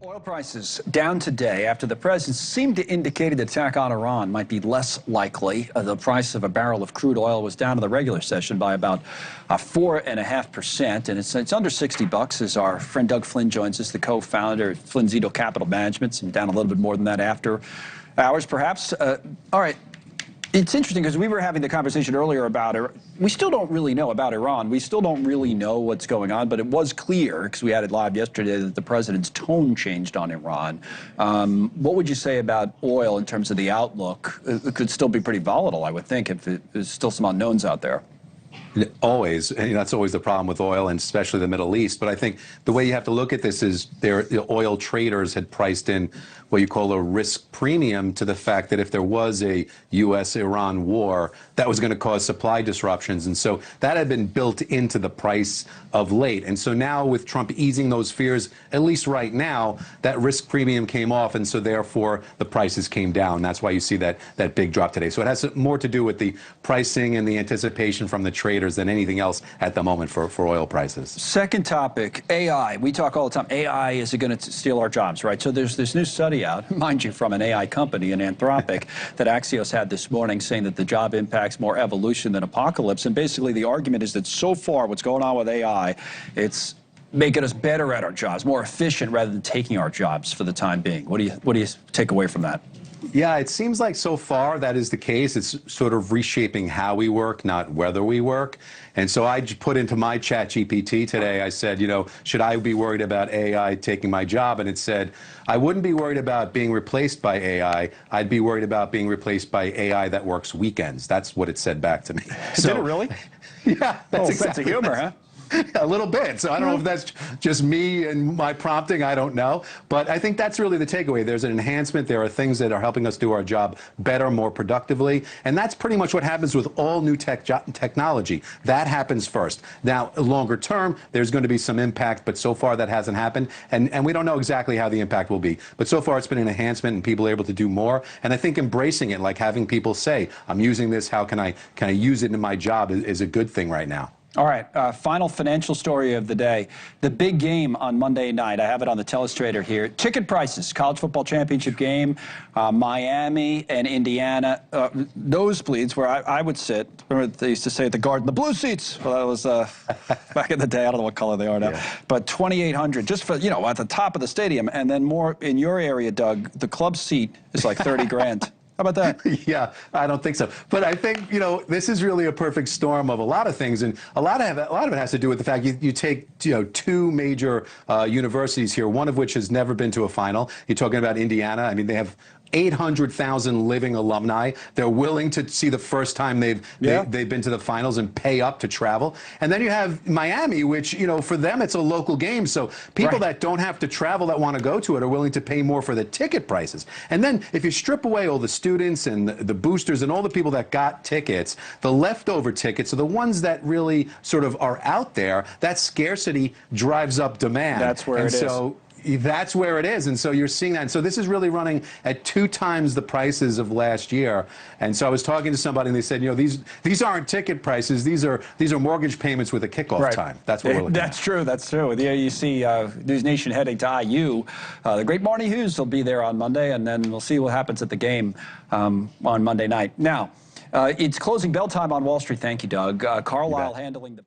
Oil prices down today after the president seemed to indicate an attack on Iran might be less likely. The price of a barrel of crude oil was down in the regular session by about 4.5%, and it's under 60 bucks. As our friend Doug Flynn joins us, the co-founder of Flynn Capital Management, and down a little bit more than that after hours, perhaps. All right. It's interesting because we were having the conversation earlier about it. We still don't really know about Iran. We still don't really know what's going on, but it was clear, because we had it live yesterday, that the president's tone changed on Iran. What would you say about oil in terms of the outlook? It could still be pretty volatile, I would think, if there's still some unknowns out there. Always. And that's always the problem with oil, and especially the Middle East. But I think the way you have to look at this is the oil traders had priced in what you call a risk premium to the fact that if there was a U.S.-Iran war, that was going to cause supply disruptions. And so that had been built into the price of late. And so now with Trump easing those fears, at least right now, that risk premium came off. And so therefore, the prices came down. That's why you see that big drop today. So it has more to do with the pricing and the anticipation from the traders than anything else at the moment for oil prices. Second topic, AI. We talk all the time, AI is going to steal our jobs, right? So there's this new study out, mind you, from an AI company, an Anthropic, that Axios had this morning, saying that the job impact's more evolution than apocalypse. And basically the argument is that so far what's going on with AI, it's making us better at our jobs, more efficient rather than taking our jobs for the time being. What do you take away from that? Yeah, it seems like so far that is the case. It's sort of reshaping how we work, not whether we work. And so I put into my chat GPT today, I said, you know, should I be worried about AI taking my job? And it said, I wouldn't be worried about being replaced by AI. I'd be worried about being replaced by AI that works weekends. That's what it said back to me. So, did it really? Yeah, that's exactly. Sense of humor, huh? A little bit. So I don't know if that's just me and my prompting. I don't know. But I think that's really the takeaway. There's an enhancement. There are things that are helping us do our job better, more productively. And that's pretty much what happens with all new technology. That happens first. Now, longer term, there's going to be some impact, but so far that hasn't happened. And we don't know exactly how the impact will be. But so far it's been an enhancement and people are able to do more. And I think embracing it, like having people say, I'm using this, how can I use it in my job is a good thing right now. All right, final financial story of the day. The big game on Monday night, I have it on the telestrator here. Ticket prices, college football championship game, Miami and Indiana. Nosebleeds, where I would sit. Remember they used to say at the Garden, the blue seats. Well, that was back in the day. I don't know what color they are now. Yeah. But $2,800 just for, you know, at the top of the stadium. And then more in your area, Doug, the club seat is like 30 grand. How about that? Yeah, I don't think so. But I think, you know, this is really a perfect storm of a lot of things. And a lot of it has to do with the fact you take, you know, two major universities here, one of which has never been to a final. You're talking about Indiana. I mean, they have 800,000 living alumni. They're willing to see the first time they've been to the finals and pay up to travel. And then you have Miami, which, you know, for them it's a local game. So people that don't have to travel that want to go to it are willing to pay more for the ticket prices. And then if you strip away all the students and the boosters and all the people that got tickets, the leftover tickets are the ones that really sort of are out there. That scarcity drives up demand. That's where it is. That's where it is, and so you're seeing that. And so this is really running at 2 times the prices of last year. And so I was talking to somebody, and they said, you know, these aren't ticket prices; these are mortgage payments with a kickoff time. That's what we're looking at. That's true. That's true. There you see NewsNation heading to IU. The great Marty Hughes will be there on Monday, and then we'll see what happens at the game on Monday night. Now, it's closing bell time on Wall Street. Thank you, Doug. Carlisle handling the